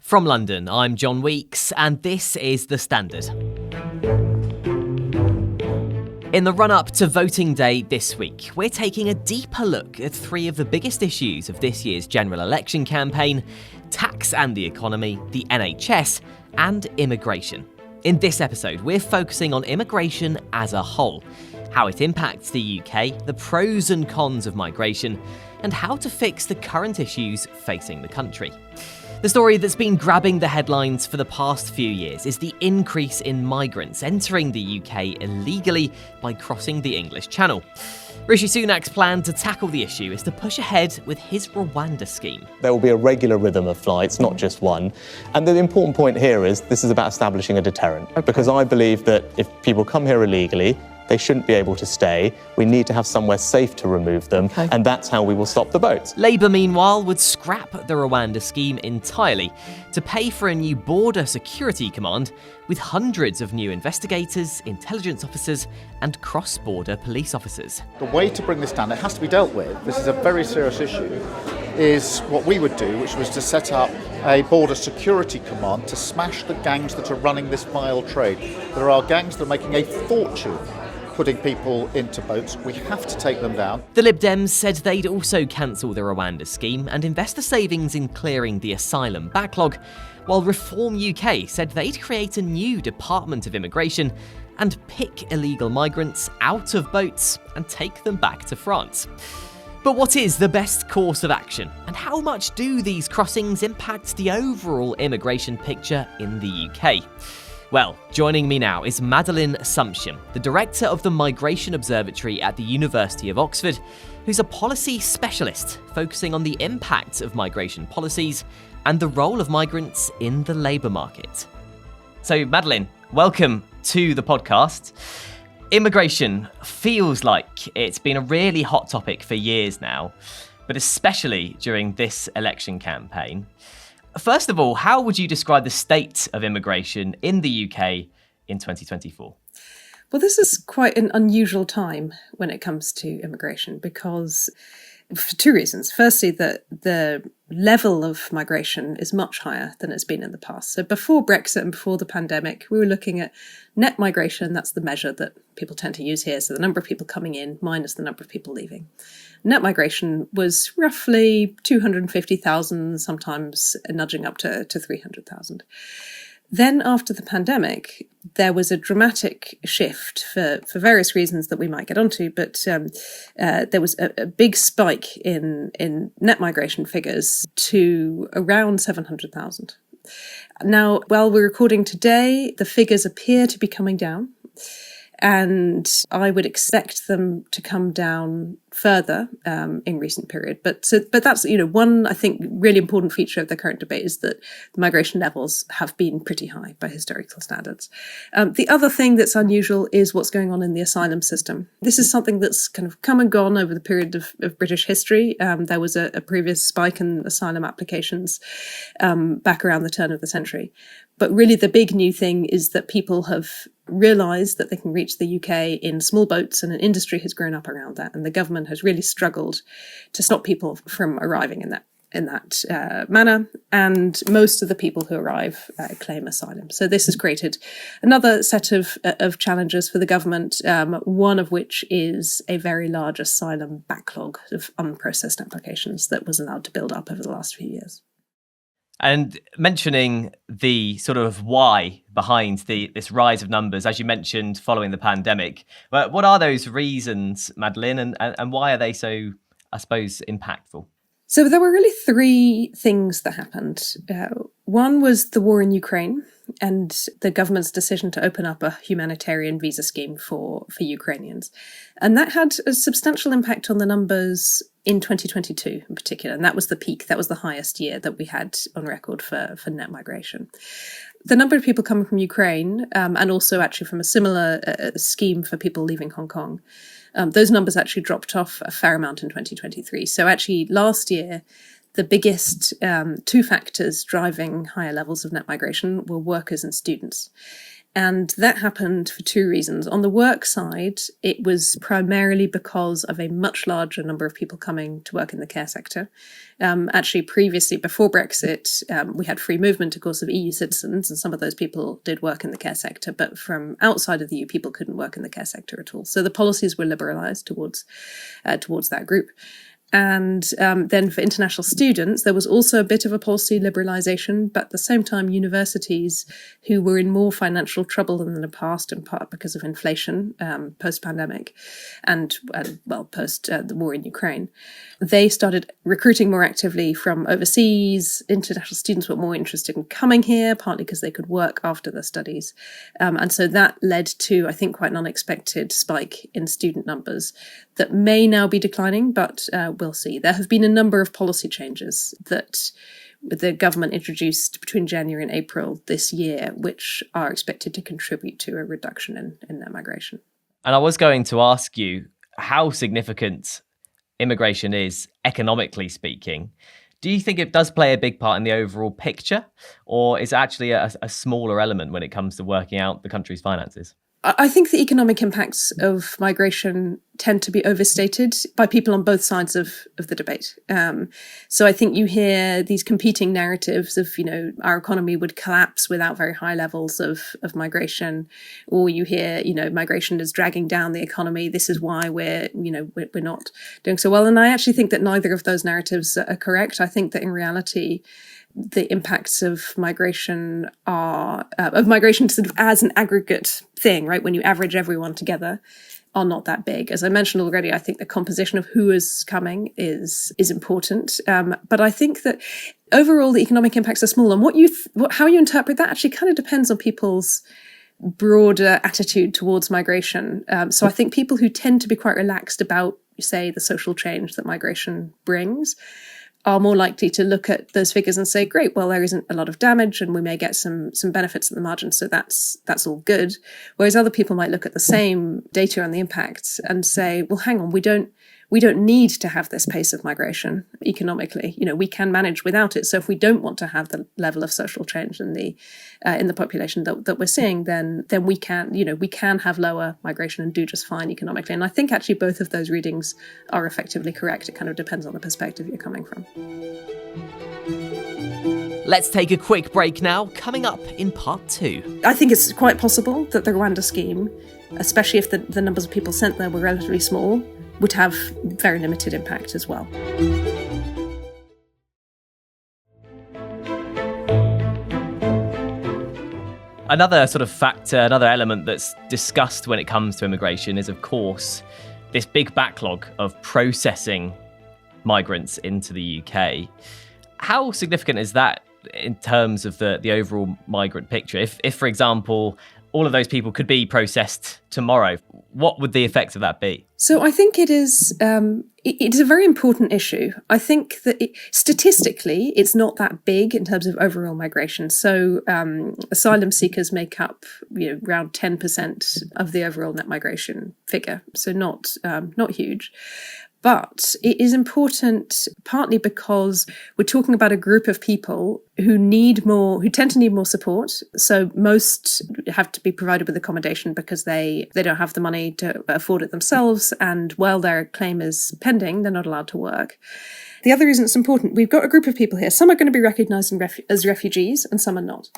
From London, I'm John Weeks, and this is The Standard. In the run-up to voting day this week, we're taking a deeper look at three of the biggest issues of this year's general election campaign: tax and the economy, the NHS, and immigration. In this episode, we're focusing on immigration as a whole, how it impacts the UK, the pros and cons of migration, and how to fix the current issues facing the country. The story that's been grabbing the headlines for the past few years is the increase in migrants entering the UK illegally by crossing the English Channel. Rishi Sunak's plan to tackle the issue is to push ahead with his Rwanda Scheme. There will be a regular rhythm of flights, not just one. And the important point here is this is about establishing a deterrent. Because I believe that if people come here illegally, they shouldn't be able to stay. We need to have somewhere safe to remove them, and that's how we will stop the boats. Labour, meanwhile, would scrap the Rwanda Scheme entirely to pay for a new border security command with hundreds of new investigators, intelligence officers, and cross-border police officers. The way to bring this down, it has to be dealt with, this is a very serious issue, is what we would do, which was to set up a border security command to smash the gangs that are running this vile trade. There are gangs that are making a fortune putting people into boats. We have to take them down. The Lib Dems said they'd also cancel the Rwanda Scheme and invest the savings in clearing the Asylum backlog, while Reform UK said they'd create a new Department of Immigration and pick illegal migrants out of boats and take them back to France. But what is the best course of action, and how much do these crossings impact the overall immigration picture in the UK? Well, joining me now is Madeleine Sumption, the director of the Migration Observatory at the University of Oxford, who's a policy specialist focusing on the impact of migration policies and the role of migrants in the labour market. So, Madeleine, welcome to the podcast. Immigration feels like it's been a really hot topic for years now, but especially during this election campaign. First of all, how would you describe the state of immigration in the UK in 2024? Well, this is quite an unusual time when it comes to immigration because for two reasons. Firstly, that the level of migration is much higher than it's been in the past. So before Brexit and before the pandemic, we were looking at net migration. That's the measure that people tend to use here. So the number of people coming in minus the number of people leaving. Net migration was roughly 250,000, sometimes nudging up to 300,000. Then after the pandemic, there was a dramatic shift for various reasons that we might get onto, but there was a big spike in net migration figures to around 700,000. Now, while we're recording today, the figures appear to be coming down, and I would expect them to come down further in recent period. But that's, one, I think, really important feature of the current debate is that the migration levels have been pretty high by historical standards. The other thing that's unusual is what's going on in the asylum system. This is something that's kind of come and gone over the period of British history. There was a previous spike in asylum applications back around the turn of the century. But really the big new thing is that people have realised that they can reach the UK in small boats, and an industry has grown up around that. And the government has really struggled to stop people from arriving in that manner. And most of the people who arrive claim asylum. So this has created another set of challenges for the government, one of which is a very large asylum backlog of unprocessed applications that was allowed to build up over the last few years. And mentioning the sort of why behind this rise of numbers, as you mentioned, following the pandemic, what are those reasons, Madeleine, and why are they so, I suppose, impactful? So there were really three things that happened. One was the war in Ukraine and the government's decision to open up a humanitarian visa scheme for Ukrainians. And that had a substantial impact on the numbers in 2022 in particular. And that was the peak. That was the highest year that we had on record for net migration. The number of people coming from Ukraine, and also actually from a similar scheme for people leaving Hong Kong, those numbers actually dropped off a fair amount in 2023. So actually last year, the biggest two factors driving higher levels of net migration were workers and students. And that happened for two reasons. On the work side, it was primarily because of a much larger number of people coming to work in the care sector. Actually, previously, before Brexit, we had free movement, of course, of EU citizens, and some of those people did work in the care sector. But from outside of the EU, people couldn't work in the care sector at all. So the policies were liberalised towards that group. And then for international students, there was also a bit of a policy liberalisation, but at the same time, universities who were in more financial trouble than in the past, in part because of inflation post-pandemic and post the war in Ukraine, they started recruiting more actively from overseas. International students were more interested in coming here, partly because they could work after their studies. And so that led to, I think, quite an unexpected spike in student numbers that may now be declining, but we'll see. There have been a number of policy changes that the government introduced between January and April this year, which are expected to contribute to a reduction in net migration. And I was going to ask you how significant immigration is, economically speaking. Do you think it does play a big part in the overall picture, or is it actually a smaller element when it comes to working out the country's finances? I think the economic impacts of migration tend to be overstated by people on both sides of the debate. So I think you hear these competing narratives of, our economy would collapse without very high levels of migration, or you hear, migration is dragging down the economy. This is why we're not doing so well. And I actually think that neither of those narratives are correct. I think that in reality, the impacts of migration sort of as an aggregate thing, right? When you average everyone together, are not that big. As I mentioned already, I think the composition of who is coming is important. But I think that overall the economic impacts are small. And how you interpret that actually kind of depends on people's broader attitude towards migration. So I think people who tend to be quite relaxed about, say, the social change that migration brings are more likely to look at those figures and say, great, well, there isn't a lot of damage and we may get some benefits at the margin, so that's all good. Whereas other people might look at the same data on the impacts and say, well, hang on, we don't need to have this pace of migration economically. We can manage without it. So if we don't want to have the level of social change in the population that we're seeing, then we can have lower migration and do just fine economically. And I think actually both of those readings are effectively correct. It kind of depends on the perspective you're coming from. Let's take a quick break now. Coming up in part 2. I think it's quite possible that the Rwanda scheme, especially if the numbers of people sent there were relatively small, would have very limited impact as well. Another sort of factor, another element that's discussed when it comes to immigration is, of course, this big backlog of processing migrants into the UK. How significant is that in terms of the overall migrant picture? If, for example, all of those people could be processed tomorrow, what would the effect of that be? So I think it is a very important issue. I think that statistically, it's not that big in terms of overall migration. So asylum seekers make up around 10% of the overall net migration figure. So not huge. But it is important partly because we're talking about a group of people who tend to need more support. So most have to be provided with accommodation because they don't have the money to afford it themselves. And while their claim is pending, they're not allowed to work. The other reason it's important, we've got a group of people here. Some are going to be recognised as refugees and some are not.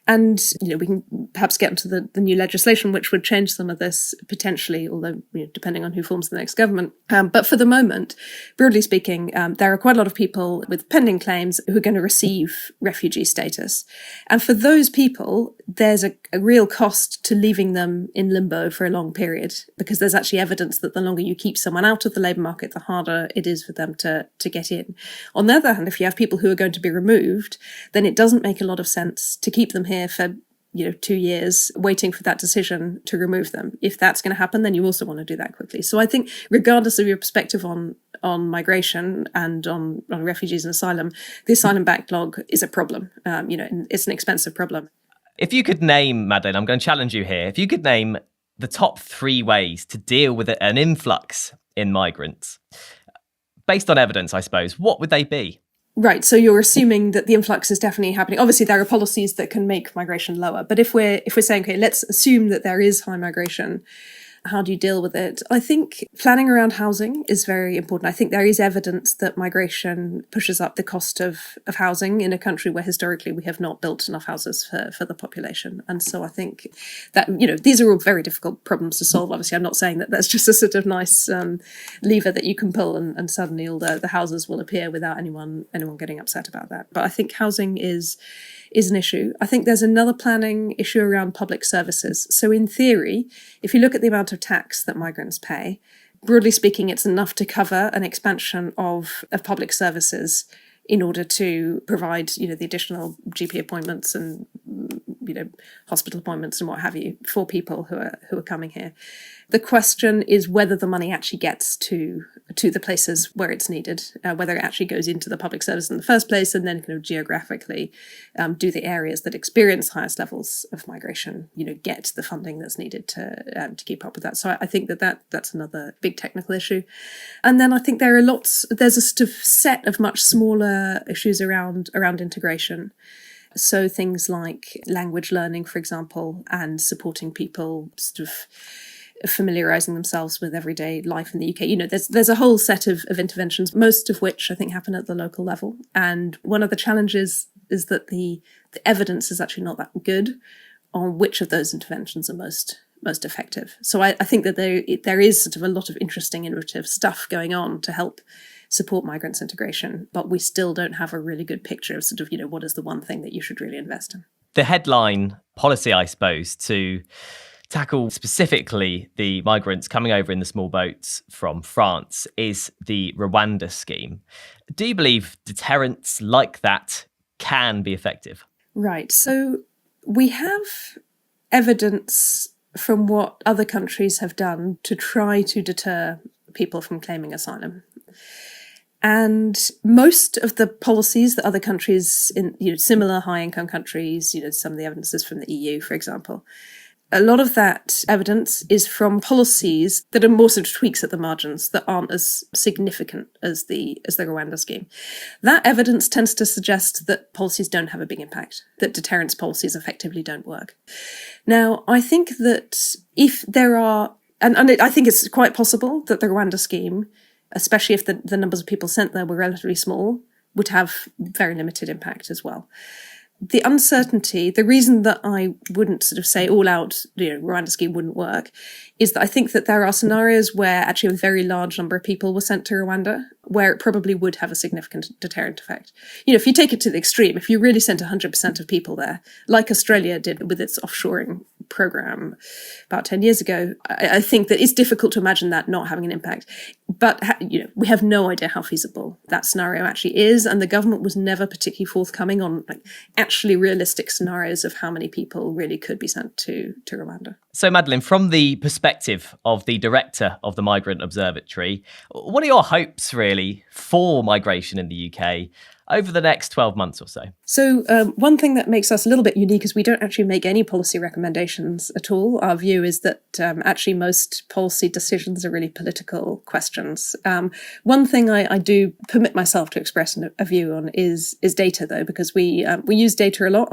And, we can perhaps get into the new legislation, which would change some of this potentially, although, depending on who forms the next government. But for the moment, broadly speaking, there are quite a lot of people with pending claims who are going to receive refugee status. And for those people, there's a real cost to leaving them in limbo for a long period, because there's actually evidence that the longer you keep someone out of the labour market, the harder it is for them to get in. On the other hand, if you have people who are going to be removed, then it doesn't make a lot of sense to keep them here for 2 years waiting for that decision to remove them. If that's going to happen, then you also want to do that quickly. So I think regardless of your perspective on migration and on refugees and asylum, the asylum backlog is a problem. It's an expensive problem. If you could name, Madeleine, I'm going to challenge you here. If you could name the top 3 ways to deal with an influx in migrants, based on evidence, I suppose, what would they be? Right, so you're assuming that the influx is definitely happening. Obviously, there are policies that can make migration lower, but if we're saying, okay, let's assume that there is high migration, how do you deal with it? I think planning around housing is very important. I think there is evidence that migration pushes up the cost of housing in a country where historically we have not built enough houses for the population. And so I think that, these are all very difficult problems to solve. Obviously, I'm not saying that that's just a sort of nice lever that you can pull and suddenly all the houses will appear without anyone getting upset about that. But I think housing is an issue. I think there's another planning issue around public services. So in theory, if you look at the amount of tax that migrants pay, broadly speaking, it's enough to cover an expansion of public services in order to provide, the additional GP appointments and, hospital appointments and what have you for people who are coming here. The question is whether the money actually gets to the places where it's needed, whether it actually goes into the public service in the first place, and then kind of geographically do the areas that experience highest levels of migration, get the funding that's needed to keep up with that. So I think that's another big technical issue. And then I think there's a sort of set of much smaller issues around integration. So things like language learning, for example, and supporting people sort of familiarising themselves with everyday life in the UK. There's a whole set of interventions, most of which I think happen at the local level. And one of the challenges is that the evidence is actually not that good on which of those interventions are most effective. So I think that there is sort of a lot of interesting, innovative stuff going on to help support migrants' integration, but we still don't have a really good picture of sort of, what is the one thing that you should really invest in. The headline policy, I suppose, to tackle specifically the migrants coming over in the small boats from France is the Rwanda Scheme. Do you believe deterrents like that can be effective? Right. So we have evidence from what other countries have done to try to deter people from claiming asylum. And most of the policies that other countries in similar high-income countries, some of the evidence is from the EU, for example, a lot of that evidence is from policies that are more sort of tweaks at the margins that aren't as significant as the Rwanda scheme. That evidence tends to suggest that policies don't have a big impact, that deterrence policies effectively don't work. Now, I think that if there are, and I think it's quite possible that the Rwanda scheme, especially if the numbers of people sent there were relatively small, would have very limited impact as well. The uncertainty, the reason that I wouldn't sort of say all out, Rwanda scheme wouldn't work, is that I think that there are scenarios where actually a very large number of people were sent to Rwanda, where it probably would have a significant deterrent effect. If you take it to the extreme, if you really sent 100% of people there, like Australia did with its offshoring program about 10 years ago, I think that it's difficult to imagine that not having an impact. But, we have no idea how feasible that scenario actually is, and the government was never particularly forthcoming on actually realistic scenarios of how many people really could be sent to Rwanda. So, Madeleine, from the perspective of the director of the Migrant Observatory, what are your hopes, really, for migration in the UK over the next 12 months or so? So one thing that makes us a little bit unique is we don't actually make any policy recommendations at all. Our view is that actually most policy decisions are really political questions. One thing I do permit myself to express a view on is data, though, because we use data a lot,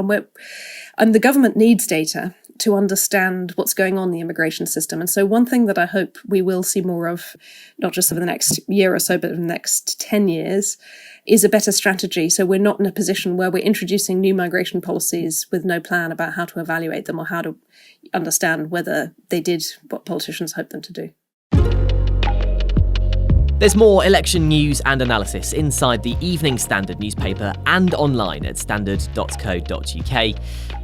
and the government needs data to understand what's going on in the immigration system. And so one thing that I hope we will see more of, not just over the next year or so, but in the next 10 years, is a better strategy. So we're not in a position where we're introducing new migration policies with no plan about how to evaluate them or how to understand whether they did what politicians hoped them to do. There's more election news and analysis inside the Evening Standard newspaper and online at standard.co.uk.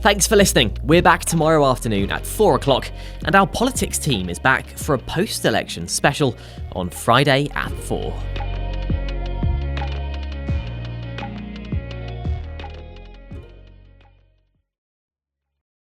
Thanks for listening. We're back tomorrow afternoon at 4 o'clock, and our politics team is back for a post-election special on Friday at 4.